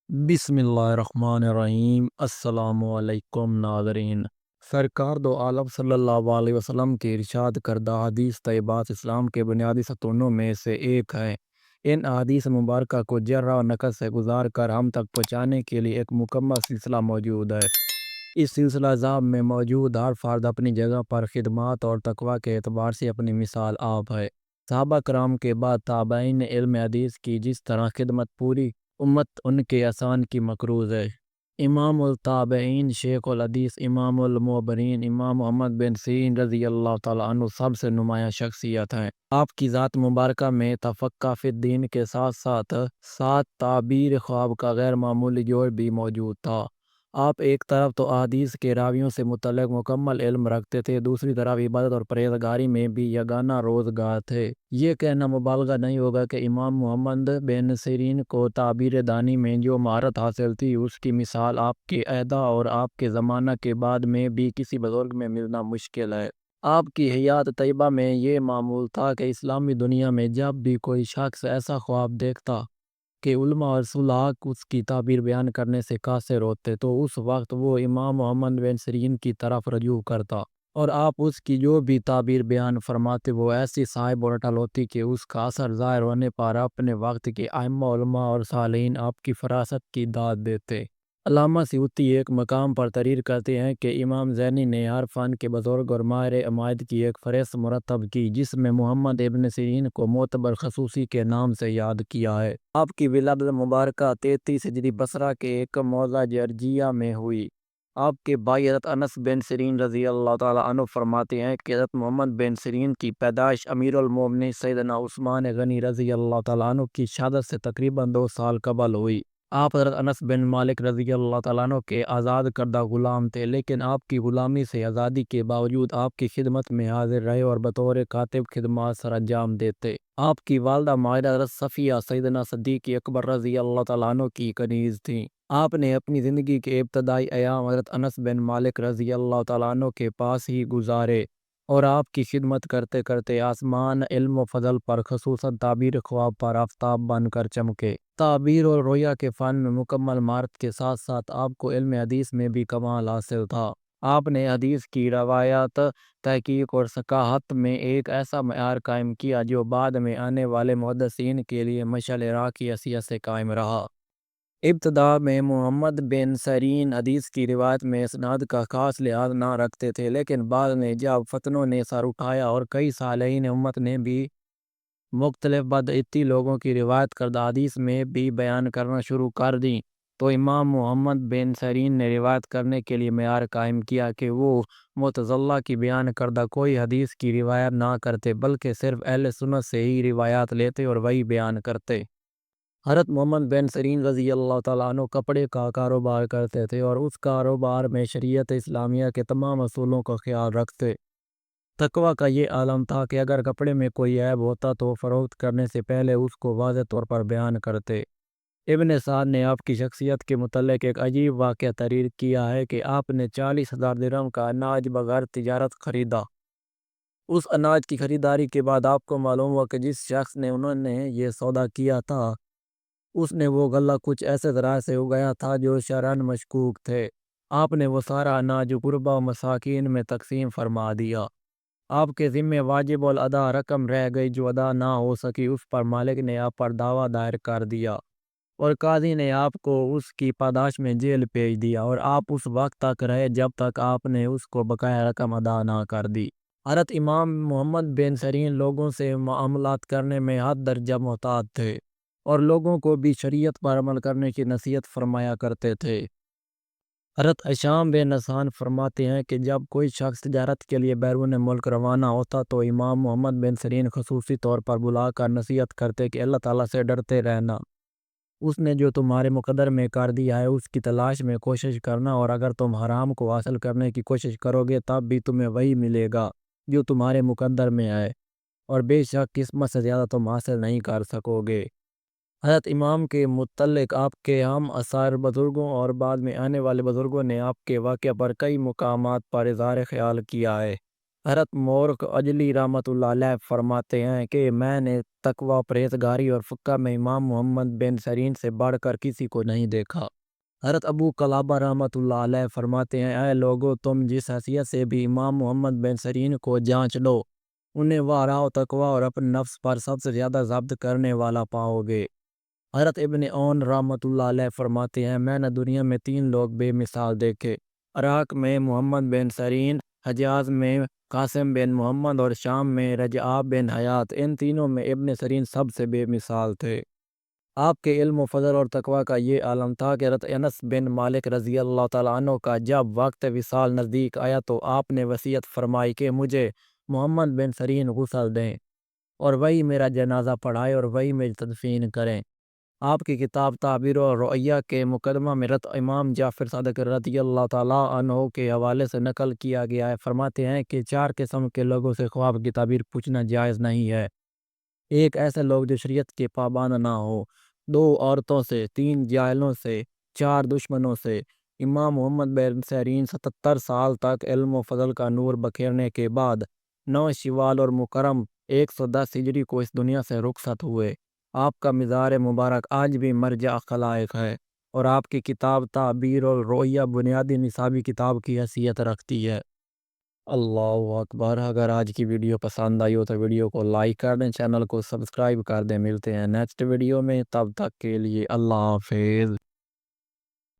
بسم اللہ الرحمن الرحیم۔ السلام علیکم ناظرین۔ سرکار دو عالم صلی اللہ علیہ وسلم کے ارشاد کردہ حدیث طیبات اسلام کے بنیادی ستونوں میں سے ایک ہے۔ ان حدیث مبارکہ کو جرح و نقص سے گزار کر ہم تک پہنچانے کے لیے ایک مکمل سلسلہ موجود ہے۔ اس سلسلہ ضابط میں موجود ہر فرد اپنی جگہ پر خدمات اور تقویٰ کے اعتبار سے اپنی مثال آپ ہے۔ صحابہ کرام کے بعد تابعین نے علم حدیث کی جس طرح خدمت پوری امت ان کے احسان کی مقروض ہے۔ امام التابعین، شیخ الحدیث، امام المعبرین، امام محمد بن سیرین رضی اللہ تعالیٰ عنہ سب سے نمایاں شخصیت ہیں۔ آپ کی ذات مبارکہ میں تفقہ فی الدین کے ساتھ ساتھ تعبیر خواب کا غیر معمولی جوڑ بھی موجود تھا۔ آپ ایک طرف تو احادیث کے راویوں سے متعلق مکمل علم رکھتے تھے، دوسری طرف عبادت اور پرہیزگاری میں بھی یگانہ روزگار تھے۔ یہ کہنا مبالغہ نہیں ہوگا کہ امام محمد بن سیرین کو تعبیر دانی میں جو مہارت حاصل تھی اس کی مثال آپ کے عہدہ اور آپ کے زمانہ کے بعد میں بھی کسی بزرگ میں ملنا مشکل ہے۔ آپ کی حیات طیبہ میں یہ معمول تھا کہ اسلامی دنیا میں جب بھی کوئی شخص ایسا خواب دیکھتا کہ علماء اور صلحاء اس کی تعبیر بیان کرنے سے قاصر ہوتے تو اس وقت وہ امام محمد بن سیرین کی طرف رجوع کرتا اور آپ اس کی جو بھی تعبیر بیان فرماتے وہ ایسی صاحب اور اٹل ہوتی کہ اس کا اثر ظاہر ہونے پر اپنے وقت کے ائمہ، علماء اور صالحین آپ کی فراست کی داد دیتے۔ علامہ سیوطی ایک مقام پر تحریر کرتے ہیں کہ امام زینی نے ہر فن کے بزرگ اور ماہر عمائد کی ایک فہرست مرتب کی جس میں محمد ابن سیرین کو معتبر خصوصی کے نام سے یاد کیا ہے۔ آپ کی ولادت مبارکہ 33 ہجری بصرہ کے ایک موضع جرجیہ میں ہوئی۔ آپ کے بھائی حضرت انس بن سیرین رضی اللہ تعالیٰ عنہ فرماتے ہیں کہ حضرت محمد بن سیرین کی پیدائش امیر المومنین سیدنا عثمان غنی رضی اللہ تعالیٰ عنہ کی شہادت سے تقریباً 2 سال قبل ہوئی۔ آپ حضرت انس بن مالک رضی اللہ تعالیٰ عنہ کے آزاد کردہ غلام تھے، لیکن آپ کی غلامی سے آزادی کے باوجود آپ کی خدمت میں حاضر رہے اور بطور کاتب خدمات سر انجام دیتے۔ آپ کی والدہ ماہرہ حضرت صفیہ سیدنا صدیق اکبر رضی اللہ تعالیٰ عنہ کی کنیز تھیں۔ آپ نے اپنی زندگی کے ابتدائی ایام حضرت انس بن مالک رضی اللہ تعالیٰ عنہ کے پاس ہی گزارے اور آپ کی خدمت کرتے کرتے آسمان علم و فضل پر خصوصاً تعبیر خواب پر آفتاب بن کر چمکے۔ تعبیر اور رؤیا کے فن میں مکمل مہارت کے ساتھ ساتھ آپ کو علم حدیث میں بھی کمال حاصل تھا۔ آپ نے حدیث کی روایت، تحقیق اور ثقافت میں ایک ایسا معیار قائم کیا جو بعد میں آنے والے محدثین کے لیے مشعل راہ کی حیثیت سے قائم رہا۔ ابتدا میں محمد بن سیرین حدیث کی روایت میں اسناد کا خاص لحاظ نہ رکھتے تھے، لیکن بعد میں جب فتنوں نے سر اٹھایا اور کئی صالحین امت نے بھی مختلف بدعتی لوگوں کی روایت کردہ حدیث میں بھی بیان کرنا شروع کر دیں تو امام محمد بن سیرین نے روایت کرنے کے لیے معیار قائم کیا کہ وہ معتزلہ کی بیان کردہ کوئی حدیث کی روایت نہ کرتے بلکہ صرف اہل سنت سے ہی روایات لیتے اور وہی بیان کرتے۔ حضرت محمد بن سیرین رضی اللہ تعالیٰ عنہ کپڑے کا کاروبار کرتے تھے اور اس کاروبار میں شریعت اسلامیہ کے تمام اصولوں کا خیال رکھتے۔ تقویٰ کا یہ عالم تھا کہ اگر کپڑے میں کوئی عیب ہوتا تو فروخت کرنے سے پہلے اس کو واضح طور پر بیان کرتے۔ ابن سعد نے آپ کی شخصیت کے متعلق ایک عجیب واقعہ تحریر کیا ہے کہ آپ نے 40,000 درہم کا اناج بغیر تجارت خریدا۔ اس اناج کی خریداری کے بعد آپ کو معلوم ہوا کہ جس شخص نے انہوں نے یہ سودا کیا تھا اس نے وہ غلہ کچھ ایسے ذرائع سے اگایا تھا جو شرعاً مشکوک تھے۔ آپ نے وہ سارا اناج غربا و مساکین میں تقسیم فرما دیا۔ آپ کے ذمہ واجب الادا رقم رہ گئی جو ادا نہ ہو سکی، اس پر مالک نے آپ پر دعویٰ دائر کر دیا اور قاضی نے آپ کو اس کی پاداش میں جیل بھیج دیا اور آپ اس وقت تک رہے جب تک آپ نے اس کو بقایا رقم ادا نہ کر دی۔ حضرت امام محمد بن سیرین لوگوں سے معاملات کرنے میں حد درجہ محتاط تھے اور لوگوں کو بھی شریعت پر عمل کرنے کی نصیحت فرمایا کرتے تھے۔ حضرت ہشام بن حسان فرماتے ہیں کہ جب کوئی شخص تجارت کے لیے بیرون ملک روانہ ہوتا تو امام محمد بن سیرین خصوصی طور پر بلا کر نصیحت کرتے کہ اللہ تعالیٰ سے ڈرتے رہنا۔ اس نے جو تمہارے مقدر میں کر دیا ہے اس کی تلاش میں کوشش کرنا اور اگر تم حرام کو حاصل کرنے کی کوشش کرو گے تب بھی تمہیں وہی ملے گا جو تمہارے مقدر میں ہے اور بے شک قسمت سے زیادہ تم حاصل نہیں کر سکو گے۔ حضرت امام کے متعلق آپ کے ہم عصر بزرگوں اور بعد میں آنے والے بزرگوں نے آپ کے واقعہ پر کئی مقامات پر اظہار خیال کیا ہے۔ حضرت مورخ اجلی رحمۃ اللہ علیہ فرماتے ہیں کہ میں نے تقوی، پرہیزگاری اور فقہ میں امام محمد بن سیرین سے بڑھ کر کسی کو نہیں دیکھا۔ حضرت ابو قلابہ رحمۃ اللہ علیہ فرماتے ہیں، اے لوگو، تم جس حیثیت سے بھی امام محمد بن سیرین کو جانچ لو، انہیں ورع و تقوی اور اپنے نفس پر سب سے زیادہ ضبط کرنے والا پاؤ گے۔ حضرت ابن اون رحمۃ اللہ علیہ فرماتے ہیں، میں نے دنیا میں 3 لوگ بے مثال دیکھے، عراق میں محمد بن سیرین، حجاز میں قاسم بن محمد اور شام میں رجعہ بن حیات۔ ان تینوں میں ابن سیرین سب سے بے مثال تھے۔ آپ کے علم و فضل اور تقوی کا یہ عالم تھا کہ حضرت انس بن مالک رضی اللہ تعالیٰ عنہ کا جب وقت وصال نزدیک آیا تو آپ نے وصیت فرمائی کہ مجھے محمد بن سیرین غسل دیں اور وہی میرا جنازہ پڑھائے اور وہی میری تدفین کریں۔ آپ کی کتاب تعبیر و رؤیہ کے مقدمہ میں حضرت امام جعفر صادق رضی اللہ تعالیٰ عنہ کے حوالے سے نقل کیا گیا ہے، فرماتے ہیں کہ 4 قسم کے لوگوں سے خواب کی تعبیر پوچھنا جائز نہیں ہے۔ ایک، ایسے لوگ جو شریعت کے پابند نہ ہو، 2 عورتوں سے، 3 جاہلوں سے، 4 دشمنوں سے۔ امام محمد بن سیرین 77 سال تک علم و فضل کا نور بکھیرنے کے بعد 9 شوال اور محرم 110 ہجری کو اس دنیا سے رخصت ہوئے۔ آپ کا مزار مبارک آج بھی مرجع خلائق ہے اور آپ کی کتاب تعبیر الرؤیہ بنیادی نصابی کتاب کی حیثیت رکھتی ہے۔ اللہ اکبر۔ اگر آج کی ویڈیو پسند آئی ہو تو ویڈیو کو لائک کر دیں، چینل کو سبسکرائب کر دیں۔ ملتے ہیں نیکسٹ ویڈیو میں، تب تک کے لیے اللہ حافظ۔